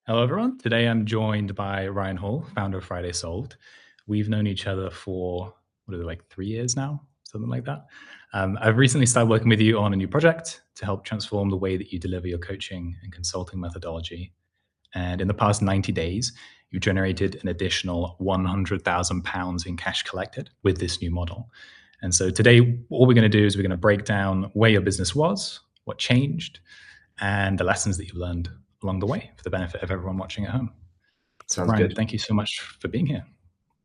Hello, everyone. Today I'm joined by Ryan Hall, founder of Friday Solved. We've known each other for, what is it, like 3 years now? Something like that. I've recently started working with you on a new project to help transform the way that you deliver your coaching and consulting methodology. And in the past 90 days, you generated an additional £100,000 in cash collected with this new model. And so today, all we're going to do is we're going to break down where your business was, what changed, and the lessons that you've learned along the way for the benefit of everyone watching at home. So, Sounds Ryan, good. thank you so much for being here.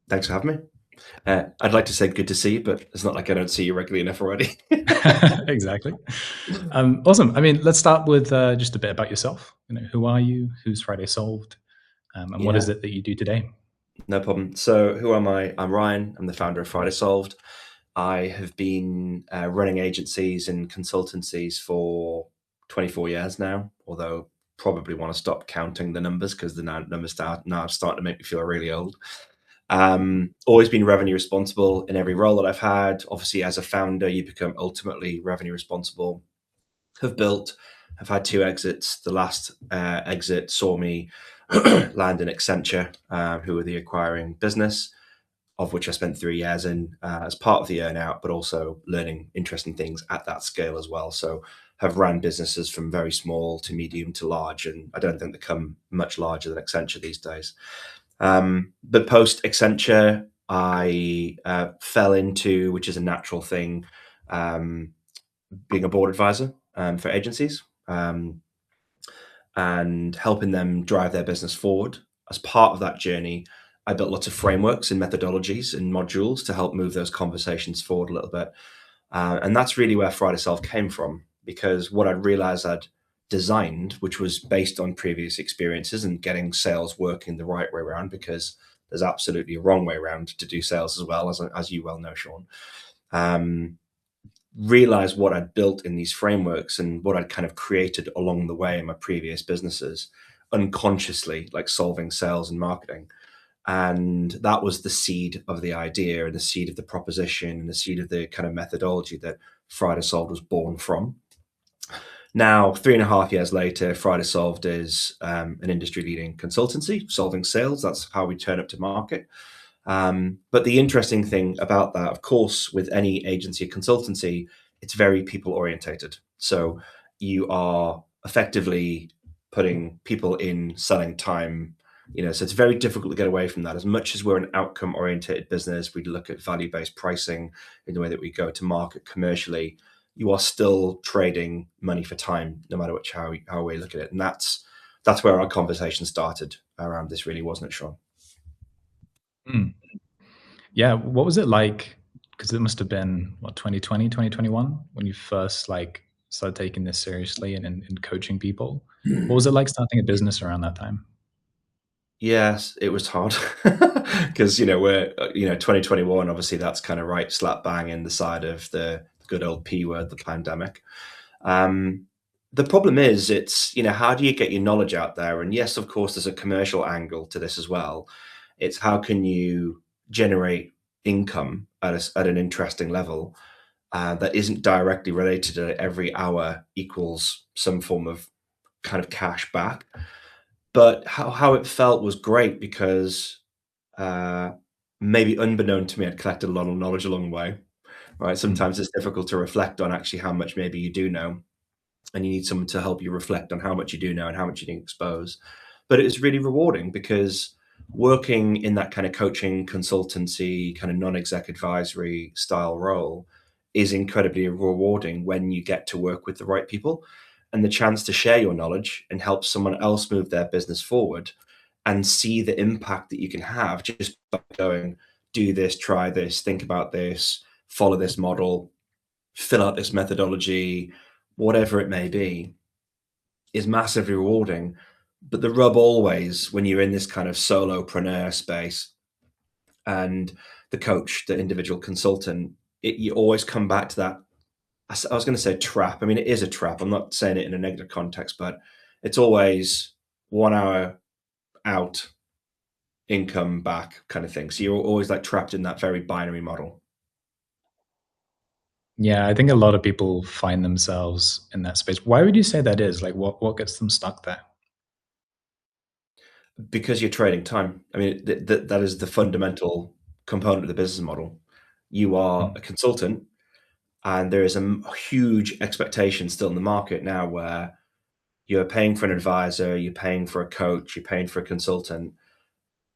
Thanks for having me. I'd like to say good to see you, but it's not like I don't see you regularly enough already. Exactly. Awesome. I mean, let's start with just a bit about yourself. Who are you? Who's Friday Solved? And what is Yeah, it that you do today? no problem. So, who am I? I'm Ryan. I'm the founder of Friday Solved. I have been running agencies and consultancies for 24 years now, although probably want to stop counting the numbers because the numbers now starting to make me feel really old. Always been revenue responsible in every role that I've had. Obviously, as a founder, you become ultimately revenue responsible. Have had two exits. The last exit saw me land in Accenture, who were the acquiring business, of which I spent 3 years in as part of the earnout, but also learning interesting things at that scale as well. So have ran businesses from very small to medium to large, and I don't think they come much larger than Accenture these days. But post Accenture, I fell into, which is a natural thing, um, being a board advisor for agencies and helping them drive their business forward. As part of that journey, I built lots of frameworks and methodologies and modules to help move those conversations forward a little bit. And that's really where Friday Self came from, because what I'd realized I'd designed, which was based on previous experiences and getting sales working the right way around, because there's absolutely a wrong way around to do sales as well, as you well know, Sean. Um, Realize what I'd built in these frameworks and what I'd kind of created along the way in my previous businesses, unconsciously, like solving sales and marketing. And that was the seed of the idea and the seed of the proposition and the seed of the kind of methodology that Friday Solved was born from. Now, 3.5 years later, Friday Solved is an industry leading consultancy, solving sales. That's how we turn up to market. But the interesting thing about that, of course, with any agency or consultancy, it's very people orientated. So you are effectively putting people in selling time. So it's very difficult to get away from that. As much as we're an outcome oriented business, we look at value based pricing in the way that we go to market commercially. You are still trading money for time, no matter how we look at it. And that's where our conversation started around this, really, wasn't it, Sean? Hmm. Yeah. What was it like? Because it must have been, what, 2020, 2021, when you first started taking this seriously and coaching people. What was it like starting a business around that time? Yes, it was hard because we're 2021. Obviously, that's kind of right slap bang in the side of the good old P word, the pandemic. Um, the problem is, it's how do you get your knowledge out there? And yes, of course, there's a commercial angle to this as well. It's how can you generate income at an interesting level that isn't directly related to every hour equals some form of kind of cash back. But how it felt was great because, uh, maybe unbeknown to me, I'd collected a lot of knowledge along the way, right? Hmm. Sometimes it's difficult to reflect on actually how much maybe you do know, and you need someone to help you reflect on how much you do know and how much you didn't expose. But it was really rewarding because working in that kind of coaching, consultancy, kind of non-exec advisory style role is incredibly rewarding when you get to work with the right people and the chance to share your knowledge and help someone else move their business forward and see the impact that you can have just by going, do this, try this, think about this, follow this model, fill out this methodology, whatever it may be, is massively rewarding. But the rub always, when you're in this kind of solopreneur space and the coach, the individual consultant, you always come back to that. I was going to say trap. I mean, it is a trap. I'm not saying it in a negative context, but it's always 1 hour out, income back kind of thing. So you're always like trapped in that very binary model. Yeah, I think a lot of people find themselves in that space. Why would you say that is? Like, what gets them stuck there? Because you're trading time. I mean, that is the fundamental component of the business model. You are Mm. a consultant, and there is a huge expectation still in the market now where you're paying for an advisor, you're paying for a coach, you're paying for a consultant.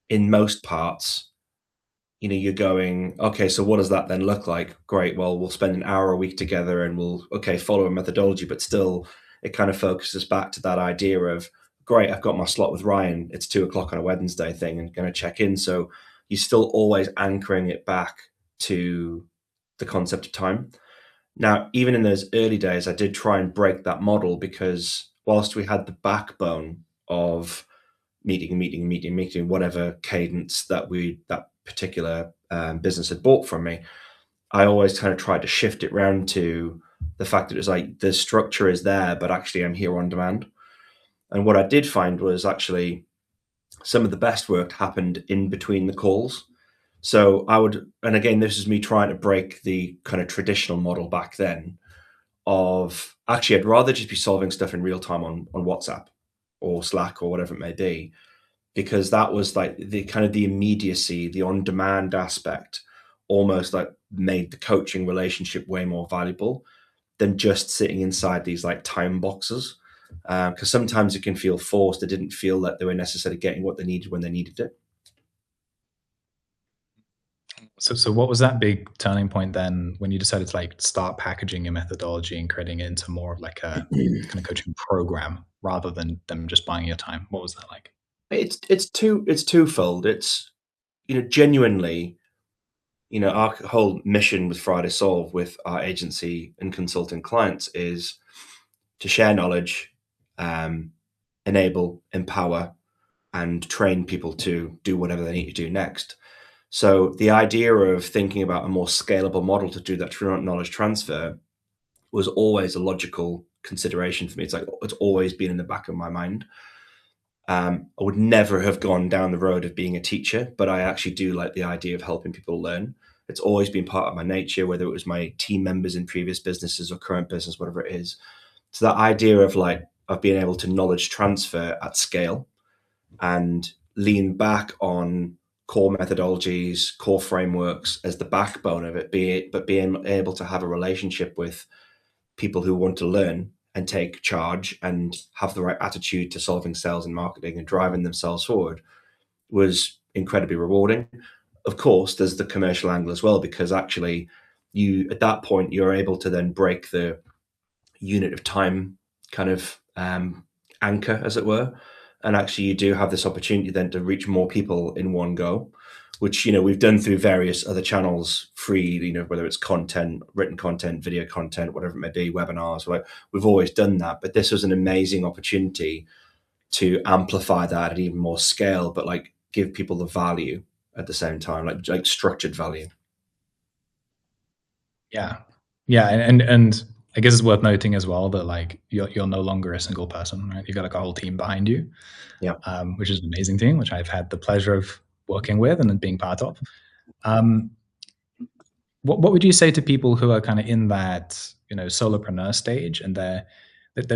In most parts, you're going, okay, so what does that then look like? Great, well, we'll spend an hour a week together and we'll, okay, follow a methodology, but still it kind of focuses back to that idea of, great, I've got my slot with Ryan. It's 2 o'clock on a Wednesday thing and going to check in. So you're still always anchoring it back to the concept of time. Now, even in those early days, I did try and break that model because whilst we had the backbone of meeting, whatever cadence that particular business had bought from me, I always kind of tried to shift it round to the fact that it was like the structure is there, but actually I'm here on demand. And what I did find was actually some of the best work happened in between the calls. So I would, and again, this is me trying to break the kind of traditional model back then of actually, I'd rather just be solving stuff in real time on WhatsApp or Slack or whatever it may be, because that was like the kind of the immediacy, the on demand aspect almost like made the coaching relationship way more valuable than just sitting inside these like time boxes. Because sometimes it can feel forced. They didn't feel that they were necessarily getting what they needed when they needed it. So what was that big turning point then when you decided to like start packaging your methodology and creating it into more of like a kind of coaching program rather than them just buying your time? What was that like? It's twofold. It's genuinely, our whole mission with Friday Solve with our agency and consulting clients is to share knowledge, um, enable, empower, and train people to do whatever they need to do next. So the idea of thinking about a more scalable model to do that knowledge transfer was always a logical consideration for me. It's like it's always been in the back of my mind. I would never have gone down the road of being a teacher, but I actually do like the idea of helping people learn. It's always been part of my nature, whether it was my team members in previous businesses or current business, whatever it is. So that idea of being able to knowledge transfer at scale and lean back on core methodologies, core frameworks as the backbone of it, but being able to have a relationship with people who want to learn and take charge and have the right attitude to solving sales and marketing and driving themselves forward was incredibly rewarding. Of course, there's the commercial angle as well, because actually you at that point you're able to then break the unit of time kind of anchor, as it were. And actually, you do have this opportunity then to reach more people in one go, which we've done through various other channels, free, whether it's content, written content, video content, whatever it may be, webinars. Like we've always done that, but this was an amazing opportunity to amplify that at even more scale, but like give people the value at the same time, like structured value. Yeah. Yeah, and I guess it's worth noting as well that like you're no longer a single person, right? You've got like a whole team behind you, Yeah. which is an amazing thing, which I've had the pleasure of working with and being part of. Um, what would you say to people who are kind of in that solopreneur stage and they're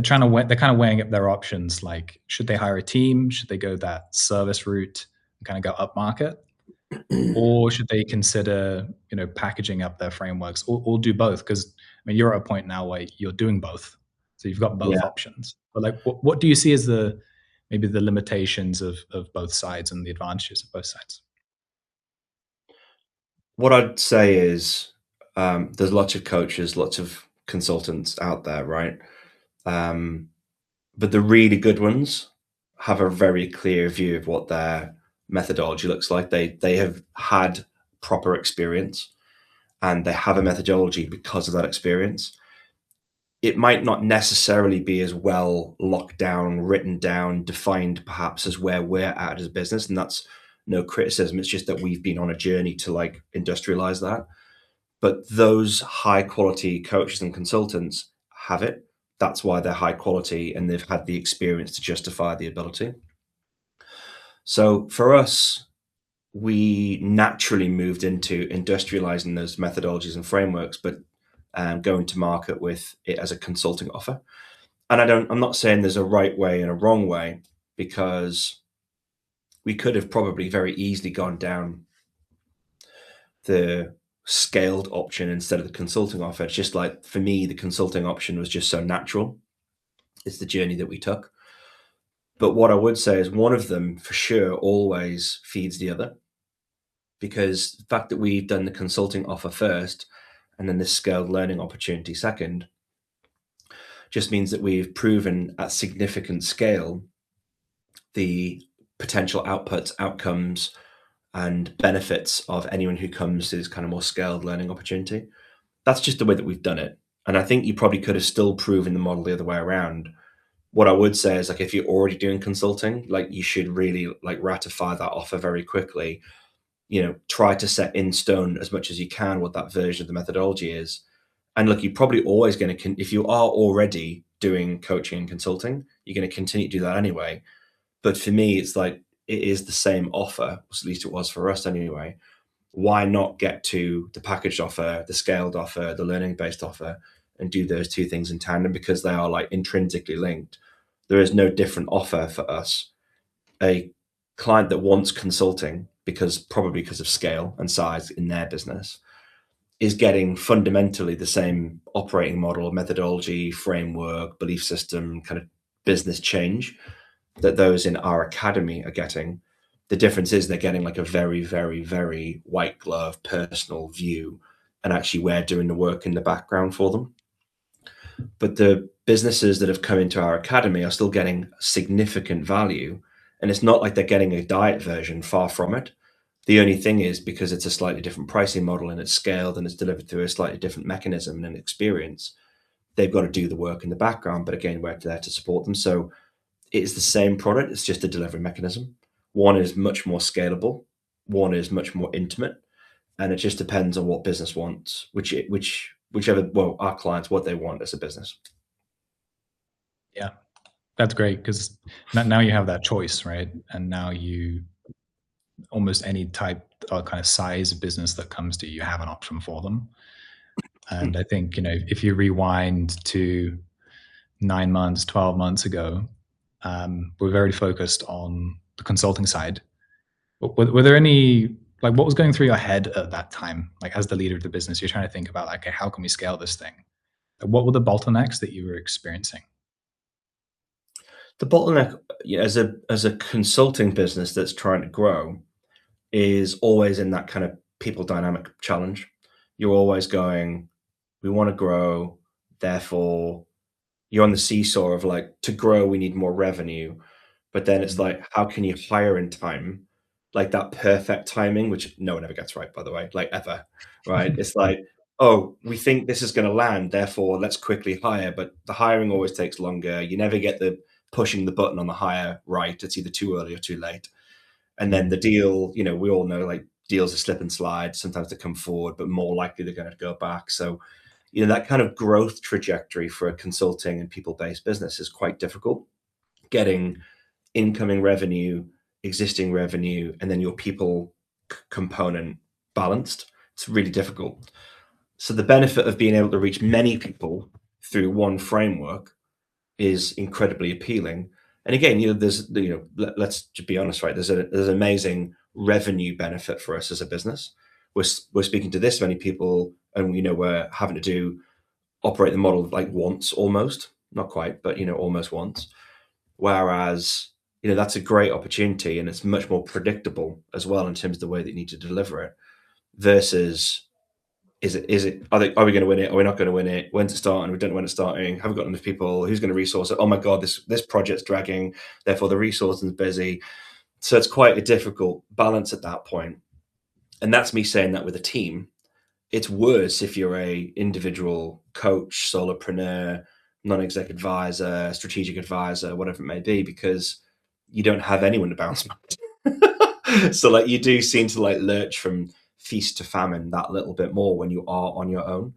trying to they're kind of weighing up their options, like should they hire a team, should they go that service route and kind of go up market, or should they consider packaging up their frameworks, or do both? Because I mean you're at a point now where you're doing both, so you've got both Yeah. options. But like what do you see as the maybe the limitations of both sides and the advantages of both sides? What I'd say is there's lots of coaches, lots of consultants out there, right? Um, but the really good ones have a very clear view of what their methodology looks like. They have had proper experience and they have a methodology because of that experience. It might not necessarily be as well locked down, written down, defined perhaps as where we're at as a business. And that's no criticism. It's just that we've been on a journey to like industrialize that. But those high quality coaches and consultants have it. That's why they're high quality and they've had the experience to justify the ability. So for us, we naturally moved into industrializing those methodologies and frameworks, but going to market with it as a consulting offer. And I'm not saying there's a right way and a wrong way, because we could have probably very easily gone down the scaled option instead of the consulting offer. It's just like, for me, the consulting option was just so natural. It's the journey that we took. But what I would say is one of them for sure always feeds the other, because the fact that we've done the consulting offer first and then this scaled learning opportunity second just means that we've proven at significant scale the potential outputs, outcomes, and benefits of anyone who comes to this kind of more scaled learning opportunity. That's just the way that we've done it. And I think you probably could have still proven the model the other way around. What I would say is, like, if you're already doing consulting, like, you should really like ratify that offer very quickly. Try to set in stone as much as you can what that version of the methodology is. And look, you're probably always going to, if you are already doing coaching and consulting, you're going to continue to do that anyway. But for me, it's like, it is the same offer, at least it was for us anyway. Why not get to the packaged offer, the scaled offer, the learning based offer, and do those two things in tandem, because they are like intrinsically linked. There is no different offer for us. A client that wants consulting, probably because of scale and size in their business, is getting fundamentally the same operating model, methodology, framework, belief system, kind of business change that those in our academy are getting. The difference is they're getting like a very, very, very white glove personal view, and actually we're doing the work in the background for them. But the businesses that have come into our academy are still getting significant value. And it's not like they're getting a diet version, far from it. The only thing is, because it's a slightly different pricing model and it's scaled and it's delivered through a slightly different mechanism and experience, they've got to do the work in the background. But again, we're there to support them. So it's the same product, it's just a delivery mechanism. One is much more scalable, one is much more intimate, and it just depends on what business wants, whichever, well, our clients, what they want as a business. Yeah, that's great, because now you have that choice, right? And now almost any type or kind of size of business that comes to you, you have an option for them. And I think, if you rewind to 9 months, 12 months ago, we're very focused on the consulting side. Were there any, like, what was going through your head at that time? Like, as the leader of the business, you're trying to think about, like, okay, how can we scale this thing? What were the bottlenecks that you were experiencing? The bottleneck, yeah, as a consulting business that's trying to grow, is always in that kind of people dynamic challenge. You're always going, we want to grow, therefore you're on the seesaw of like, to grow, we need more revenue. But then it's Mm. like, how can you hire in time? Like that perfect timing, which no one ever gets right, by the way, like ever, right? It's like, oh, we think this is going to land, therefore let's quickly hire. But the hiring always takes longer. You never get the pushing the button on the hire right. It's either too early or too late. And then the Mm. deal, we all know, like, deals are slip and slide. Sometimes they come forward, but more likely they're going to go back. So, that kind of growth trajectory for a consulting and people-based business is quite difficult. Getting incoming revenue, existing revenue, and then your people component balanced, it's really difficult. So the benefit of being able to reach many people through one framework is incredibly appealing. And again, there's, let's just be honest, right? There's an amazing revenue benefit for us as a business. We're speaking to this many people, and we're having to operate the model like once, almost, not quite, but almost once. Whereas, that's a great opportunity, and it's much more predictable as well in terms of the way that you need to deliver it. Versus, are we going to win it? Are we not going to win it? When's it starting? We don't know when it's starting. Have we got enough people? Who's going to resource it? Oh my god, this project's dragging, therefore the resourcing is busy. So it's quite a difficult balance at that point. And that's me saying that with a team. It's worse if you're a individual coach, solopreneur, non-exec advisor, strategic advisor, whatever it may be, because you don't have anyone to bounce back. So like, you do seem to like lurch from feast to famine that little bit more when you are on your own.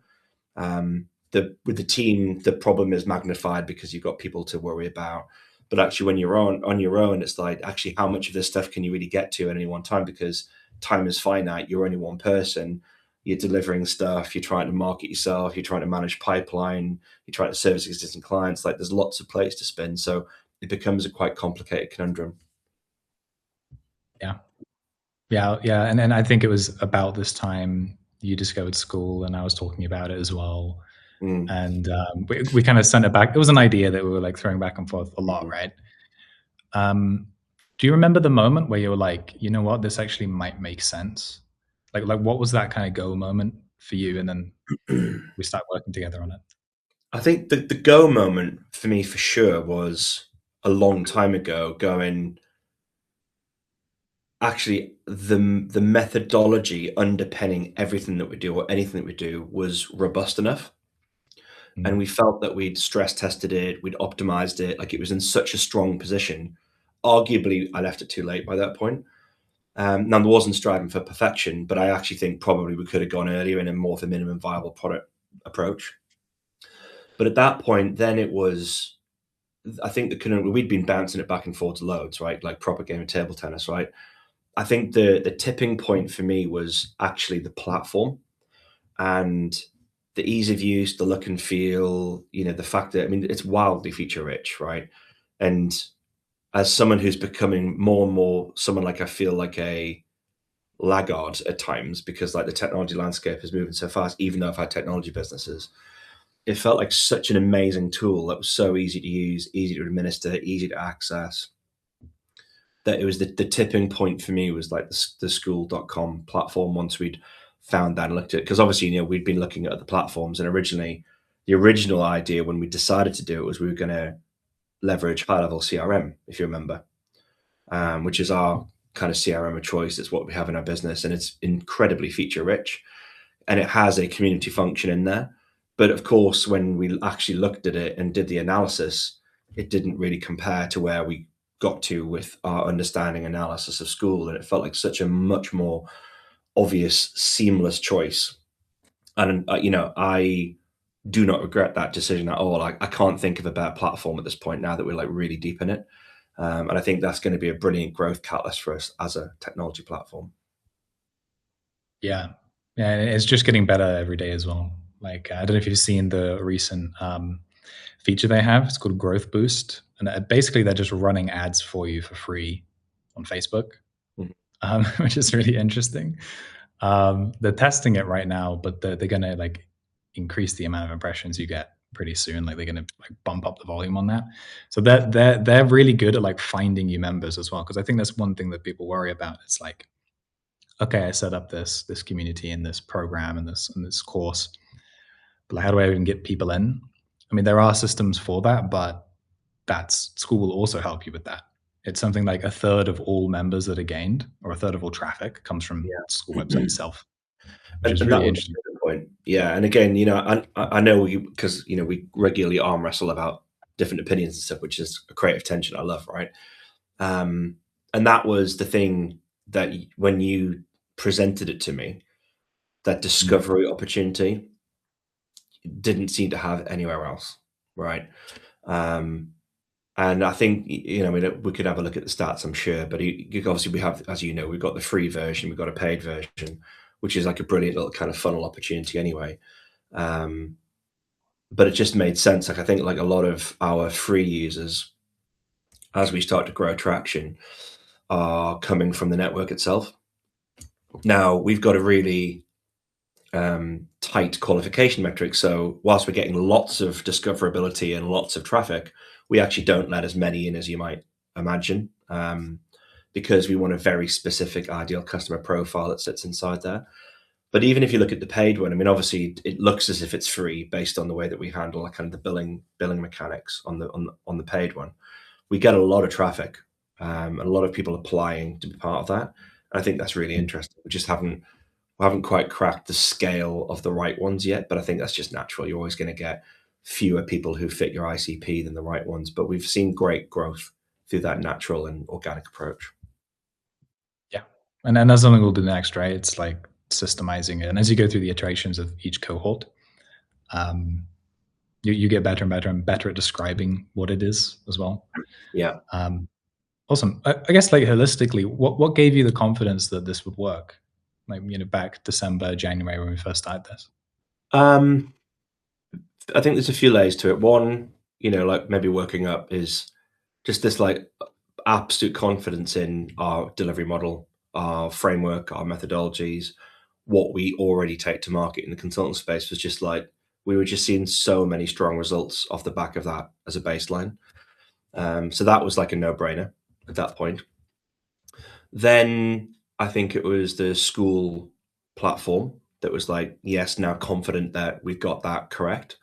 With the team, the problem is magnified because you've got people to worry about. But actually, when you're on your own, it's like, actually, how much of this stuff can you really get to at any one time? Because time is finite. You're only one person. You're delivering stuff. You're trying to market yourself. You're trying to manage pipeline. You're trying to service existing clients. Like, there's lots of plates to spin. So it becomes a quite complicated conundrum. Yeah. Yeah. And I think it was about this time you discovered school, and I was talking about it as well. Mm, And we kind of sent it back. It was an idea that we were like throwing back and forth a lot, mhm. right? Um, do you remember the moment where you were like, you know what, this actually might make sense? Like what was that kind of go moment for you? And then we start working together on it. I think the go moment for me for sure was a long time ago going, actually, the methodology underpinning everything that we do or anything that we do was robust enough, and Mm, we felt that we'd stress tested it, we'd optimized it, like, it was in such a strong position. Arguably, I left it too late by that point. Now, there wasn't striving for perfection, but I actually think probably we could have gone earlier in a more of a minimum viable product approach. But at that point, then it was, I think the kind of, we'd been bouncing it back and forth loads, right? Like proper game of table tennis, right? I think the tipping point for me was actually the platform and the ease of use, the look and feel, the fact that, I mean, it's wildly feature rich, right? And as someone who's becoming more and more someone, like, I feel like a laggard at times because, like, the technology landscape is moving so fast, even though I've had technology businesses, it felt like such an amazing tool that was so easy to use, easy to administer, easy to access, that it was the tipping point for me was like the school.com platform. Once we'd found that and looked at it, because obviously, we'd been looking at the platforms, and originally the original idea when we decided to do it was we were going to leverage high level CRM, if you remember, which is our kind of CRM of choice. It's what we have in our business, and it's incredibly feature rich, and it has a community function in there. But of course, when we actually looked at it and did the analysis, it didn't really compare to where we got to with our understanding analysis of school. And it felt like such a much more obvious, seamless choice. And, I do not regret that decision at all. I can't think of a better platform at this point now that we're like really deep in it. And I think that's going to be a brilliant growth catalyst for us as a technology platform. yeah. Yeah. And it's just getting better every day as well. Like, I don't know if you've seen the recent feature they have. It's called Growth Boost. And basically, they're just running ads for you for free on Facebook, Mhm. which is really interesting. They're testing it right now, but they're gonna like increase the amount of impressions you get pretty soon. Like they're gonna like bump up the volume on that. So they're really good at like finding new members as well. Because I think that's one thing that people worry about. It's like, okay, I set up this community and this program and this course, but like, how do I even get people in? I mean, there are systems for that, but that's school will also help you with that. It's something like a third of all members that are gained, or a third of all traffic, comes from school website Yeah. itself, which And is that really was interesting. the point. Yeah, and again, I know you, because we regularly arm wrestle about different opinions and stuff, which is a creative tension I love, right? Um, and that was the thing that when you presented it to me, that Mm. discovery opportunity didn't seem to have anywhere else, right? Um, and I think, I mean, we could have a look at the stats, I'm sure, but obviously we have, as you know, we've got the free version, we've got a paid version, which is like a brilliant little kind of funnel opportunity anyway. Um, but it just made sense. Like, I think like a lot of our free users, as we start to grow traction, are coming from the network itself. Now we've got a really tight qualification metric. So whilst we're getting lots of discoverability and lots of traffic, we actually don't let as many in as you might imagine, because we want a very specific ideal customer profile that sits inside there. But even if you look at the paid one, I mean, obviously it looks as if it's free based on the way that we handle like kind of the billing mechanics on the paid one. We get a lot of traffic, and a lot of people applying to be part of that. I think that's really Mm. interesting. We haven't quite cracked the scale of the right ones yet, but I think that's just natural. You're always going to get fewer people who fit your ICP than the right ones. But we've seen great growth through that natural and organic approach. Yeah. And then that's something we'll do next, right? It's like systemizing it. And as you go through the iterations of each cohort, um, you get better and better and better at describing what it is as well. Yeah. Um, awesome. I guess like holistically, what gave you the confidence that this would work? Like, back December, January when we first started this. Um, I think there's a few layers to it. One, like maybe working up is just this like absolute confidence in our delivery model, our framework, our methodologies, what we already take to market in the consultant space was just like, we were just seeing so many strong results off the back of that as a baseline. So that was like a no-brainer at that point. Then I think it was the school platform that was like, yes, now confident that we've got that correct.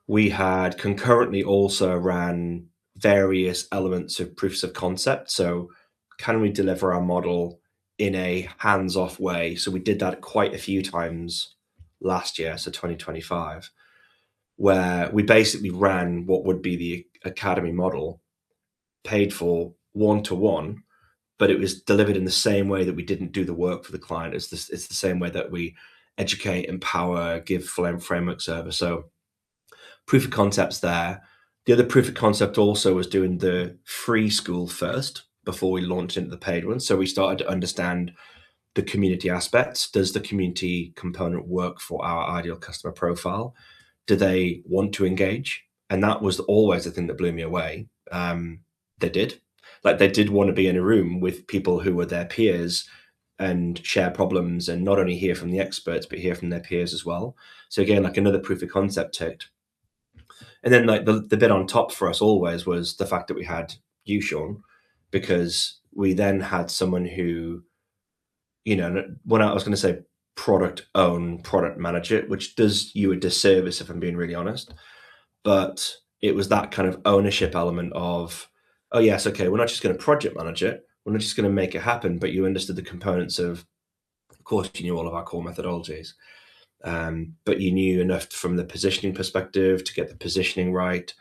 We had concurrently also ran various elements of proofs of concept. So, can we deliver our model in a hands off way? So, we did that quite a few times last year, so 2025, where we basically ran what would be the academy model, paid for one to one, but it was delivered in the same way that we didn't do the work for the client. It's the same way that we educate, empower, give frameworks over. So, proof of concepts there. The other proof of concept also was doing the free school first before we launched into the paid one. So we started to understand the community aspects. Does the community component work for our ideal customer profile? Do they want to engage? And that was always the thing that blew me away. They did. Like, they did want to be in a room with people who were their peers and share problems, and not only hear from the experts, but hear from their peers as well. So again, like another proof of concept ticked. And then like the bit on top for us always was the fact that we had you, Sean, because we then had someone who, when I was going to say product manager, which does you a disservice if I'm being really honest, but it was that kind of ownership element of, oh yes, okay, we're not just going to project manage it, we're not just going to make it happen, but you understood the components of course, you knew all of our core methodologies. But you knew enough from the positioning perspective to get the positioning right.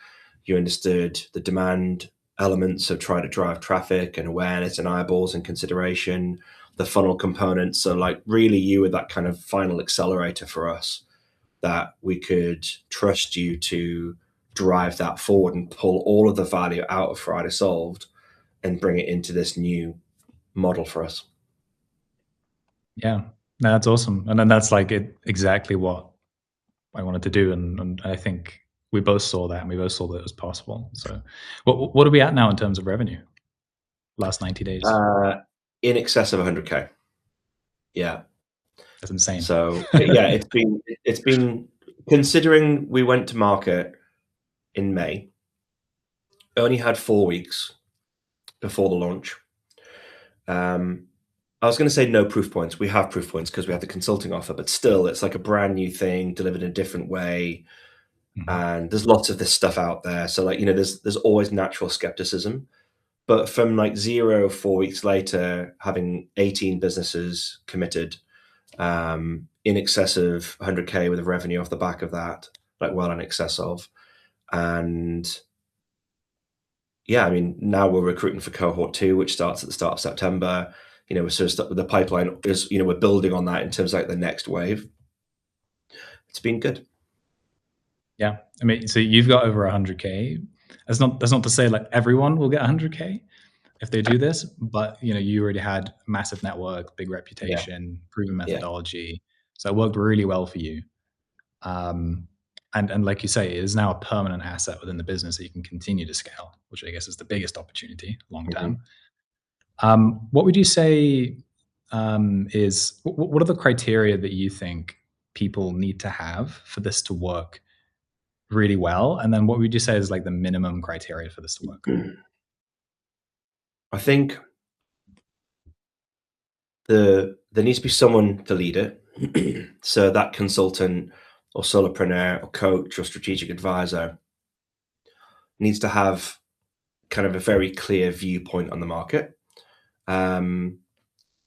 You understood the demand elements of trying to drive traffic and awareness and eyeballs and consideration, the funnel components. So, like, really, you were that kind of final accelerator for us, that we could trust you to drive that forward and pull all of the value out of Friday Solved and bring it into this new model for us. Yeah, no, that's awesome. And then that's like exactly what I wanted to do. And I think we both saw that and we both saw that it was possible. So what are we at now in terms of revenue? Last 90 days. In excess of 100K. Yeah. That's insane. So yeah, it's been considering we went to market in May, only had 4 weeks before the launch. I was going to say no proof points. We have proof points because we have the consulting offer, but still, it's like a brand new thing delivered in a different way, Mhm. and there's lots of this stuff out there. So like, there's always natural skepticism. But from like 4 weeks later, having 18 businesses committed, in excess of 100K with a revenue off the back of that, like well in excess of. And yeah, I mean, now we're recruiting for cohort 2, which starts at the start of September. We're sort of stuck with the pipeline is, we're building on that in terms of like the next wave. It's been good. Yeah. I mean, so you've got over 100K. That's not to say like everyone will get 100K if they do this, but you already had massive network, big Yeah. reputation, proven Yeah. methodology. So it worked really well for you. Um, and like you say, it is now a permanent asset within the business that you can continue to scale, which I guess is the biggest opportunity long Mhm. term. What would you say is what are the criteria that you think people need to have for this to work really well? And then what would you say is like the minimum criteria for this to work? I think there needs to be someone to lead it. So that consultant or solopreneur or coach or strategic advisor needs to have kind of a very clear viewpoint on the market. Um,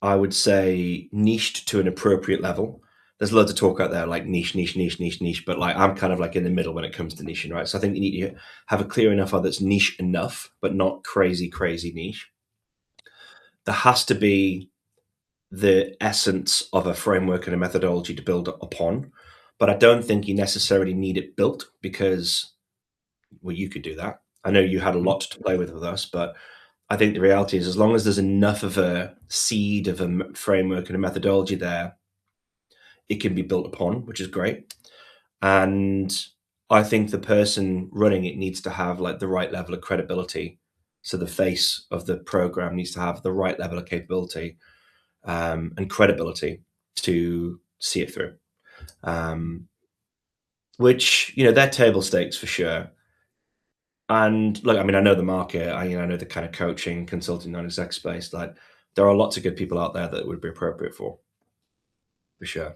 I would say niched to an appropriate level. There's loads of talk out there like niche, niche, niche, niche, niche, but like I'm kind of like in the middle when it comes to niching, right? So I think you need to have a clear enough of that's niche enough, but not crazy, crazy niche. There has to be the essence of a framework and a methodology to build upon, but I don't think you necessarily need it built because, well, you could do that. I know you had a Mhm. lot to play with us, but I think the reality is as long as there's enough of a seed of a framework and a methodology there, it can be built upon, which is great. And I think the person running it needs to have like the right level of credibility So the face of the program needs to have the right level of capability and credibility to see it through. Which, they're table stakes for sure. And look, I mean, I know the market. I know the kind of coaching, consulting, non-exec space. Like, there are lots of good people out there that would be appropriate for sure.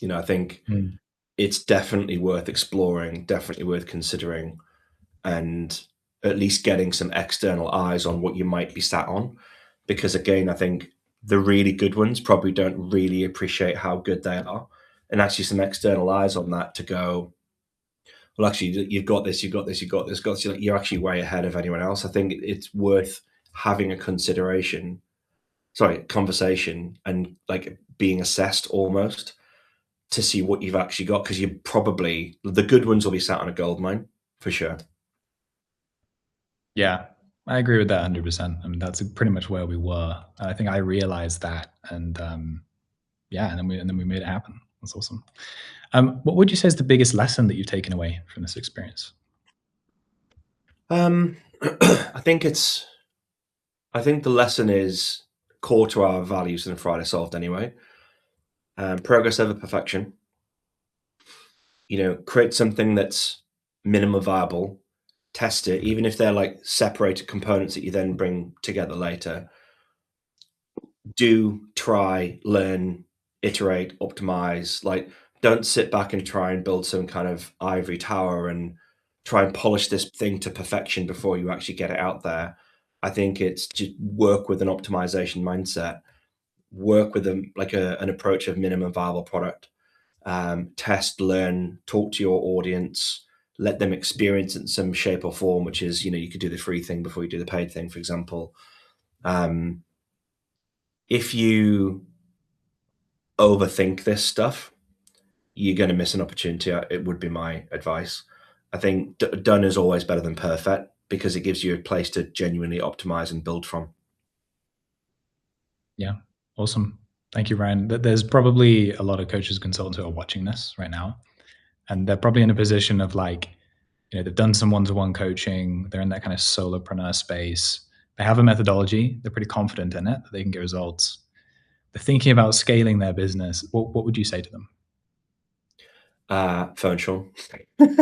I think Mm. it's definitely worth exploring, definitely worth considering, and at least getting some external eyes on what you might be sat on. Because again, I think the really good ones probably don't really appreciate how good they are. And actually some external eyes on that to go, well, actually, you've got this, you've got this, you've got this, got this. You're actually way ahead of anyone else. I think it's worth having a conversation and like being assessed almost to see what you've actually got. Because you probably, the good ones will be sat on a gold mine for sure. Yeah, I agree with that 100%. I mean, that's pretty much where we were. I think I realized that, and yeah, and then we made it happen. That's awesome. What would you say is the biggest lesson that you've taken away from this experience? I think the lesson is core to our values in Friday Solved anyway. Progress over perfection. Create something that's minimum viable, test it, even if they're like separated components that you then bring together later. Do try, learn, iterate, optimize. Like, don't sit back and try and build some kind of ivory tower and try and polish this thing to perfection before you actually get it out there. I think it's just work with an optimization mindset, work with an approach of minimum viable product. Test, learn, talk to your audience, let them experience it in some shape or form, which is, you could do the free thing before you do the paid thing, for example. If you overthink this stuff, you're going to miss an opportunity. It would be my advice. I think done is always better than perfect because it gives you a place to genuinely optimize and build from. Yeah, awesome. Thank you, Ryan. There's probably a lot of coaches, consultants who are watching this right now, and they're probably in a position of like, they've done some one-to-one coaching. They're in that kind of solopreneur space. They have a methodology. They're pretty confident in it that they can get results. They're thinking about scaling their business. What would you say to them? Phone Sean. Didn't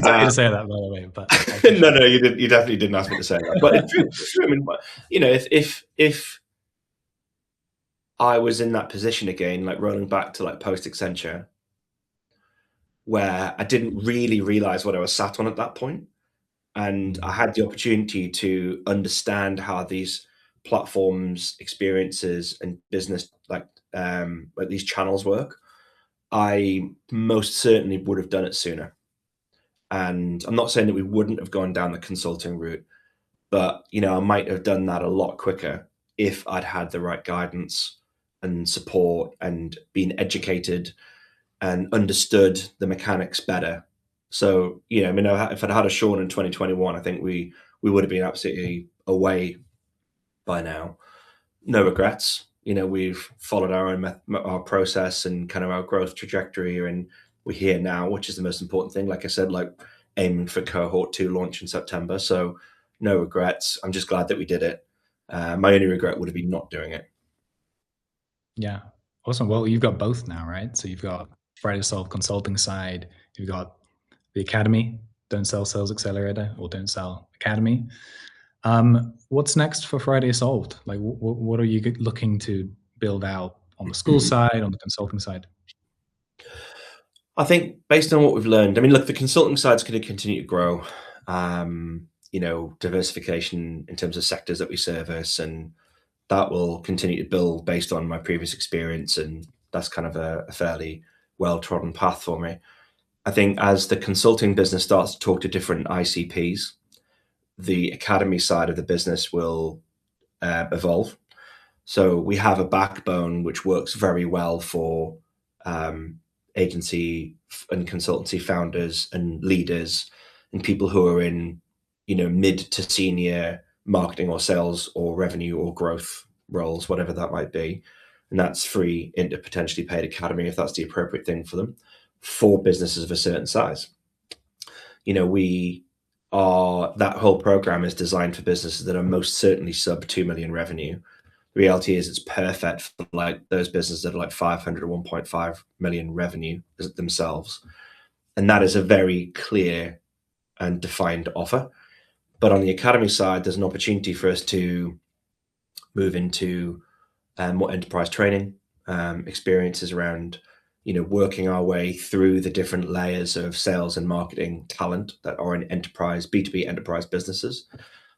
tell you to say that, by the way, but No, you didn't. You definitely didn't ask me to say that. But it's true. It's true. I mean, if I was in that position again, like rolling back to like post Accenture, where I didn't really realize what I was sat on at that point, and I had the opportunity to understand how these platforms, experiences, and business like these channels work, I most certainly would have done it sooner. And I'm not saying that we wouldn't have gone down the consulting route, but I might have done that a lot quicker if I'd had the right guidance and support and been educated and understood the mechanics better. So, I mean, if I'd had a Sean in 2021, I think we would have been absolutely away by now. No regrets. We've followed our process and kind of our growth trajectory, and we're here now, which is the most important thing. Like I said, like aiming for cohort 2 launch in September. So no regrets. I'm just glad that we did it. My only regret would have been not doing it. Yeah. Awesome. Well, you've got both now, right? So you've got Friday Solve consulting side, you've got the academy, Don't Sell Sales Accelerator or Don't Sell Academy. What's next for Friday Solved? Like, what are you looking to build out on the school side, on the consulting side? I think based on what we've learned, I mean, look, the consulting side's going to continue to grow. Diversification in terms of sectors that we service, and that will continue to build based on my previous experience, and that's kind of a fairly well-trodden path for me. I think as the consulting business starts to talk to different ICPs, the academy side of the business will evolve. So we have a backbone which works very well for agency and consultancy founders and leaders and people who are in, mid to senior marketing or sales or revenue or growth roles, whatever that might be. And that's free into potentially paid academy if that's the appropriate thing for them for businesses of a certain size. We that whole program is designed for businesses that are most certainly sub 2 million revenue. The reality is it's perfect for like those businesses that are like 500 or 1.5 million revenue themselves. And that is a very clear and defined offer. But on the academy side, there's an opportunity for us to move into more enterprise training, experiences around, working our way through the different layers of sales and marketing talent that are in enterprise, B2B enterprise businesses.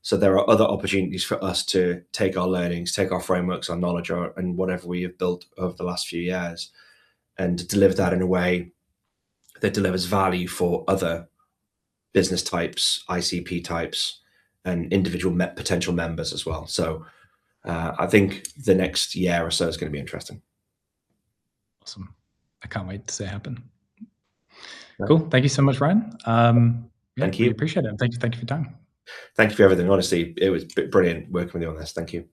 So there are other opportunities for us to take our learnings, take our frameworks, our knowledge, and whatever we have built over the last few years, and deliver that in a way that delivers value for other business types, ICP types, and individual potential members as well. So I think the next year or so is going to be interesting. Awesome. I can't wait to see it happen. Right. Cool. Thank you so much, Ryan. Thank you. Really appreciate it. Thank you for your time. Thank you for everything. Honestly, it was brilliant working with you on this. Thank you.